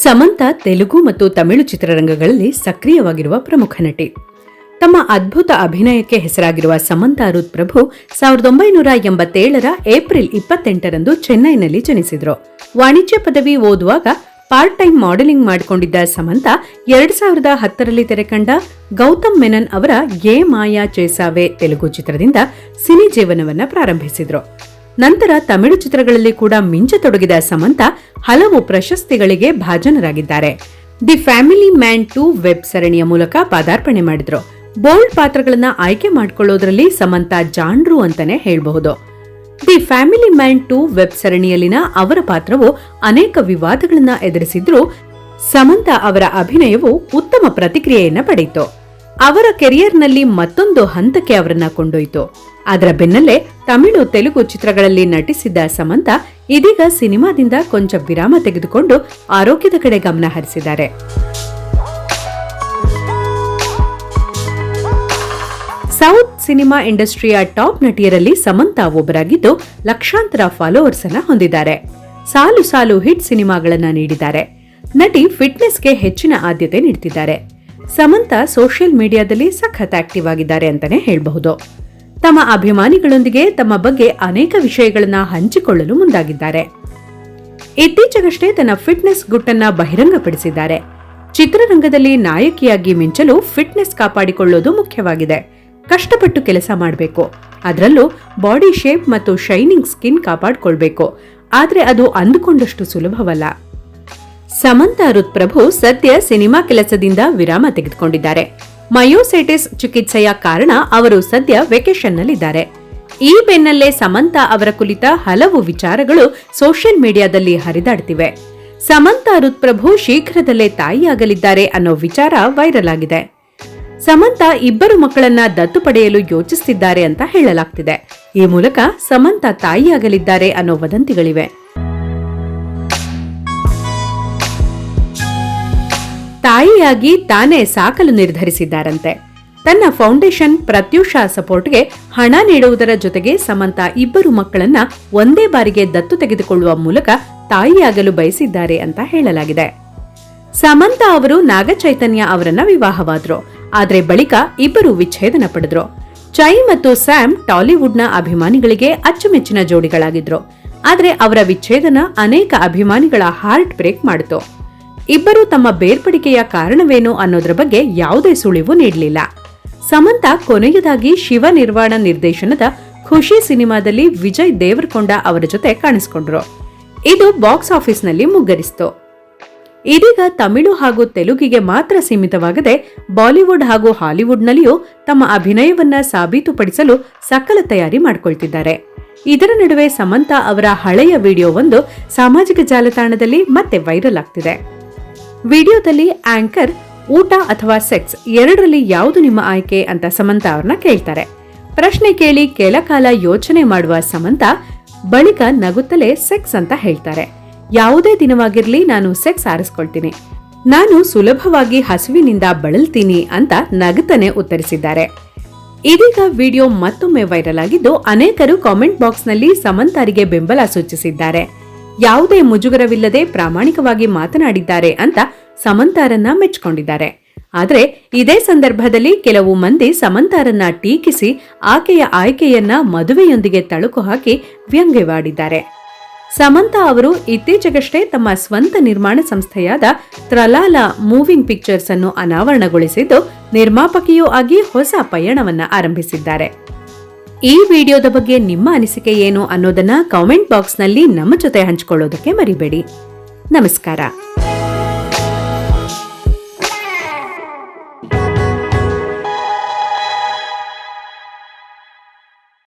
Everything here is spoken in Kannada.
ಸಮಂತ ತೆಲುಗು ಮತ್ತು ತಮಿಳು ಚಿತ್ರರಂಗಗಳಲ್ಲಿ ಸಕ್ರಿಯವಾಗಿರುವ ಪ್ರಮುಖ ನಟಿ. ತಮ್ಮ ಅದ್ಭುತ ಅಭಿನಯಕ್ಕೆ ಹೆಸರಾಗಿರುವ ಸಮಂತ ಅರುತ್ ಪ್ರಭು 1987ರ ಏಪ್ರಿಲ್ 28ರಂದು ಚೆನ್ನೈನಲ್ಲಿ ಜನಿಸಿದ್ರು. ವಾಣಿಜ್ಯ ಪದವಿ ಓದುವಾಗ ಪಾರ್ಟ್ ಟೈಮ್ ಮಾಡೆಲಿಂಗ್ ಮಾಡಿಕೊಂಡಿದ್ದ ಸಮಂತ 2010ರಲ್ಲಿ ತೆರೆಕಂಡ ಗೌತಮ್ ಮೆನನ್ ಅವರ ಯೇ ಮಾಯಾ ಚೇಸಾವೆ ತೆಲುಗು ಚಿತ್ರದಿಂದ ಸಿನಿ ಜೀವನವನ್ನ ಪ್ರಾರಂಭಿಸಿದ್ರು. ನಂತರ ತಮಿಳು ಚಿತ್ರಗಳಲ್ಲಿ ಕೂಡ ಮಿಂಚತೊಡಗಿದ ಸಮಂತ ಹಲವು ಪ್ರಶಸ್ತಿಗಳಿಗೆ ಭಾಜನರಾಗಿದ್ದಾರೆ. ದಿ ಫ್ಯಾಮಿಲಿ ಮ್ಯಾನ್ 2 ವೆಬ್ ಸರಣಿಯ ಮೂಲಕ ಪಾದಾರ್ಪಣೆ ಮಾಡಿದ್ರು. ಬೋಲ್ಡ್ ಪಾತ್ರಗಳನ್ನ ಆಯ್ಕೆ ಮಾಡಿಕೊಳ್ಳೋದ್ರಲ್ಲಿ ಸಮಂತ ಜಾಣ್ರು ಅಂತಾನೆ ಹೇಳಬಹುದು. ದಿ ಫ್ಯಾಮಿಲಿ ಮ್ಯಾನ್ 2 ವೆಬ್ ಸರಣಿಯಲ್ಲಿನ ಅವರ ಪಾತ್ರವು ಅನೇಕ ವಿವಾದಗಳನ್ನ ಎದುರಿಸಿದ್ರೂ ಸಮಂತ ಅವರ ಅಭಿನಯವು ಉತ್ತಮ ಪ್ರತಿಕ್ರಿಯೆಯನ್ನ ಪಡೆಯಿತು. ಅವರ ಕೆರಿಯರ್ನಲ್ಲಿ ಮತ್ತೊಂದು ಹಂತಕ್ಕೆ ಅವರನ್ನ ಕೊಂಡೊಯ್ತು. ಅದರ ಬೆನ್ನಲ್ಲೇ ತಮಿಳು ತೆಲುಗು ಚಿತ್ರಗಳಲ್ಲಿ ನಟಿಸಿದ್ದ ಸಮಂತ ಇದೀಗ ಸಿನಿಮಾದಿಂದ ಕೊಂಚ ವಿರಾಮ ತೆಗೆದುಕೊಂಡು ಆರೋಗ್ಯದ ಕಡೆ ಗಮನ ಹರಿಸಿದ್ದಾರೆ. ಸೌತ್ ಸಿನಿಮಾ ಇಂಡಸ್ಟ್ರಿಯ ಟಾಪ್ ನಟಿಯರಲ್ಲಿ ಸಮಂತ ಒಬ್ಬರಾಗಿದ್ದು ಲಕ್ಷಾಂತರ ಫಾಲೋವರ್ಸ್ ಅನ್ನ ಹೊಂದಿದ್ದಾರೆ. ಸಾಲು ಸಾಲು ಹಿಟ್ ಸಿನಿಮಾಗಳನ್ನ ನೀಡಿದ್ದಾರೆ. ನಟಿ ಫಿಟ್ನೆಸ್ಗೆ ಹೆಚ್ಚಿನ ಆದ್ಯತೆ ನೀಡುತ್ತಿದ್ದಾರೆ. ಸಮಂತ ಸೋಷಿಯಲ್ ಮೀಡಿಯಾದಲ್ಲಿ ಸಖತ್ ಆಕ್ಟಿವ್ ಆಗಿದ್ದಾರೆ ಅಂತಾನೆ ಹೇಳಬಹುದು. ತಮ್ಮ ಅಭಿಮಾನಿಗಳೊಂದಿಗೆ ತಮ್ಮ ಬಗ್ಗೆ ಅನೇಕ ವಿಷಯಗಳನ್ನ ಹಂಚಿಕೊಳ್ಳಲು ಮುಂದಾಗಿದ್ದಾರೆ. ಇತ್ತೀಚೆಗಷ್ಟೇ ತನ್ನ ಫಿಟ್ನೆಸ್ ಗುಟ್ಟನ್ನ ಬಹಿರಂಗಪಡಿಸಿದ್ದಾರೆ. ಚಿತ್ರರಂಗದಲ್ಲಿ ನಾಯಕಿಯಾಗಿ ಮಿಂಚಲು ಫಿಟ್ನೆಸ್ ಕಾಪಾಡಿಕೊಳ್ಳೋದು ಮುಖ್ಯವಾಗಿದೆ. ಕಷ್ಟಪಟ್ಟು ಕೆಲಸ ಮಾಡಬೇಕು. ಅದರಲ್ಲೂ ಬಾಡಿ ಶೇಪ್ ಮತ್ತು ಶೈನಿಂಗ್ ಸ್ಕಿನ್ ಕಾಪಾಡಿಕೊಳ್ಬೇಕು. ಆದ್ರೆ ಅದು ಅಂದುಕೊಂಡಷ್ಟು ಸುಲಭವಲ್ಲ. ಸಮಂತ ಅರುತ್ ಪ್ರಭು ಸದ್ಯ ಸಿನಿಮಾ ಕೆಲಸದಿಂದ ವಿರಾಮ ತೆಗೆದುಕೊಂಡಿದ್ದಾರೆ. ಮಯೋಸೈಟಿಸ್ ಚಿಕಿತ್ಸೆಯ ಕಾರಣ ಅವರು ಸದ್ಯ ವೆಕೇಶನ್ನಲ್ಲಿದ್ದಾರೆ. ಈ ಬೆನ್ನಲ್ಲೇ ಸಮಂತ ಅವರ ಕುರಿತ ಹಲವು ವಿಚಾರಗಳು ಸೋಷಿಯಲ್ ಮೀಡಿಯಾದಲ್ಲಿ ಹರಿದಾಡ್ತಿವೆ. ಸಮಂತ ಅರುತ್ ಪ್ರಭು ಶೀಘ್ರದಲ್ಲೇ ತಾಯಿಯಾಗಲಿದ್ದಾರೆ ಅನ್ನೋ ವಿಚಾರ ವೈರಲ್ ಆಗಿದೆ. ಸಮಂತ 2 ಮಕ್ಕಳನ್ನ ದತ್ತು ಪಡೆಯಲು ಯೋಚಿಸುತ್ತಿದ್ದಾರೆ ಅಂತ ಹೇಳಲಾಗ್ತಿದೆ. ಈ ಮೂಲಕ ಸಮಂತ ತಾಯಿಯಾಗಲಿದ್ದಾರೆ ಅನ್ನೋ ವದಂತಿಗಳಿವೆ. ತಾಯಿಯಾಗಿ ತಾನೇ ಸಾಕಲು ನಿರ್ಧರಿಸಿದ್ದಾರಂತೆ. ತನ್ನ ಫೌಂಡೇಶನ್ ಪ್ರತ್ಯೂಷಾ ಸಪೋರ್ಟ್ಗೆ ಹಣ ನೀಡುವುದರ ಜೊತೆಗೆ ಸಮಂತ 2 ಮಕ್ಕಳನ್ನ ಒಂದೇ ಬಾರಿಗೆ ದತ್ತು ತೆಗೆದುಕೊಳ್ಳುವ ಮೂಲಕ ತಾಯಿಯಾಗಲು ಬಯಸಿದ್ದಾರೆ ಅಂತ ಹೇಳಲಾಗಿದೆ. ಸಮಂತ ಅವರು ನಾಗಚೈತನ್ಯ ಅವರನ್ನ ವಿವಾಹವಾದ್ರು. ಆದ್ರೆ ಬಳಿಕ ಇಬ್ಬರು ವಿಚ್ಛೇದನ ಪಡೆದ್ರು. ಚೈ ಮತ್ತು ಸ್ಯಾಮ್ ಟಾಲಿವುಡ್ನ ಅಭಿಮಾನಿಗಳಿಗೆ ಅಚ್ಚುಮೆಚ್ಚಿನ ಜೋಡಿಗಳಾಗಿದ್ರು. ಆದ್ರೆ ಅವರ ವಿಚ್ಛೇದನ ಅನೇಕ ಅಭಿಮಾನಿಗಳ ಹಾರ್ಟ್ ಬ್ರೇಕ್ ಮಾಡಿತು. ಇಬ್ಬರು ತಮ್ಮ ಬೇರ್ಪಡಿಕೆಯ ಕಾರಣವೇನು ಅನ್ನೋದ್ರ ಬಗ್ಗೆ ಯಾವುದೇ ಸುಳಿವು ನೀಡಲಿಲ್ಲ. ಸಮಂತ ಕೊನೆಯದಾಗಿ ಶಿವ ನಿರ್ವಾಣ ನಿರ್ದೇಶನದ ಖುಷಿ ಸಿನಿಮಾದಲ್ಲಿ ವಿಜಯ್ ದೇವರಕೊಂಡ ಅವರ ಜೊತೆ ಕಾಣಿಸಿಕೊಂಡ್ರು. ಇದು ಬಾಕ್ಸ್ ಆಫೀಸ್ನಲ್ಲಿ ಮುಗ್ಗರಿಸಿತು. ಇದೀಗ ತಮಿಳು ಹಾಗೂ ತೆಲುಗಿಗೆ ಮಾತ್ರ ಸೀಮಿತವಾಗದೆ ಬಾಲಿವುಡ್ ಹಾಗೂ ಹಾಲಿವುಡ್ನಲ್ಲಿಯೂ ತಮ್ಮ ಅಭಿನಯವನ್ನ ಸಾಬೀತುಪಡಿಸಲು ಸಕಲ ತಯಾರಿ ಮಾಡಿಕೊಳ್ತಿದ್ದಾರೆ. ಇದರ ನಡುವೆ ಸಮಂತ ಅವರ ಹಳೆಯ ವಿಡಿಯೋವೊಂದು ಸಾಮಾಜಿಕ ಜಾಲತಾಣದಲ್ಲಿ ಮತ್ತೆ ವೈರಲ್ ಆಗ್ತಿದೆ. ವಿಡಿಯೋದಲ್ಲಿ ಆಂಕರ್ ಊಟ ಅಥವಾ ಸೆಕ್ಸ್ ಎರಡರಲ್ಲಿ ಯಾವುದು ನಿಮ್ಮ ಆಯ್ಕೆ ಅಂತ ಸಮಂತ ಅವ್ರನ್ನ ಕೇಳ್ತಾರೆ. ಪ್ರಶ್ನೆ ಕೇಳಿ ಕೆಲ ಕಾಲ ಯೋಚನೆ ಮಾಡುವ ಸಮಂತ ಬಳಿಕ ನಗುತ್ತಲೇ ಸೆಕ್ಸ್ ಅಂತ ಹೇಳ್ತಾರೆ. ಯಾವುದೇ ದಿನವಾಗಿರ್ಲಿ ನಾನು ಸೆಕ್ಸ್ ಆರಿಸ್ಕೊಳ್ತೀನಿ. ನಾನು ಸುಲಭವಾಗಿ ಹಸುವಿನಿಂದ ಬಳಲ್ತೀನಿ ಅಂತ ನಗುತ್ತನೆ ಉತ್ತರಿಸಿದ್ದಾರೆ. ಇದೀಗ ವಿಡಿಯೋ ಮತ್ತೊಮ್ಮೆ ವೈರಲ್ ಆಗಿದ್ದು ಅನೇಕರು ಕಾಮೆಂಟ್ ಬಾಕ್ಸ್ನಲ್ಲಿ ಸಮಂತರಿಗೆ ಬೆಂಬಲ ಸೂಚಿಸಿದ್ದಾರೆ. ಯಾವುದೇ ಮುಜುಗರವಿಲ್ಲದೆ ಪ್ರಾಮಾಣಿಕವಾಗಿ ಮಾತನಾಡಿದ್ದಾರೆ ಅಂತ ಸಮಂತಾರನ್ನ ಮೆಚ್ಚಿಕೊಂಡಿದ್ದಾರೆ. ಆದ್ರೆ ಇದೇ ಸಂದರ್ಭದಲ್ಲಿ ಕೆಲವು ಮಂದಿ ಸಮಂತಾರನ್ನ ಟೀಕಿಸಿ ಆಕೆಯ ಆಯ್ಕೆಯನ್ನ ಮದುವೆಯೊಂದಿಗೆ ತಳುಕು ಹಾಕಿ ವ್ಯಂಗ್ಯವಾಡಿದ್ದಾರೆ. ಸಮಂತ ಅವರು ಇತ್ತೀಚೆಗಷ್ಟೇ ತಮ್ಮ ಸ್ವಂತ ನಿರ್ಮಾಣ ಸಂಸ್ಥೆಯಾದ ತ್ರಲಾಲ ಮೂವಿಂಗ್ ಪಿಕ್ಚರ್ಸ್ ಅನ್ನು ಅನಾವರಣಗೊಳಿಸಿದ್ದು ನಿರ್ಮಾಪಕಿಯೂ ಆಗಿ ಹೊಸ ಪಯಣವನ್ನ ಆರಂಭಿಸಿದ್ದಾರೆ. ಈ ವಿಡಿಯೋದ ಬಗ್ಗೆ ನಿಮ್ಮ ಅನಿಸಿಕೆ ಏನು ಅನ್ನೋದನ್ನ ಕಾಮೆಂಟ್ ಬಾಕ್ಸ್ನಲ್ಲಿ ನಮ್ಮ ಜೊತೆ ಹಂಚಿಕೊಳ್ಳೋದಕ್ಕೆ ಮರಿಬೇಡಿ. ನಮಸ್ಕಾರ.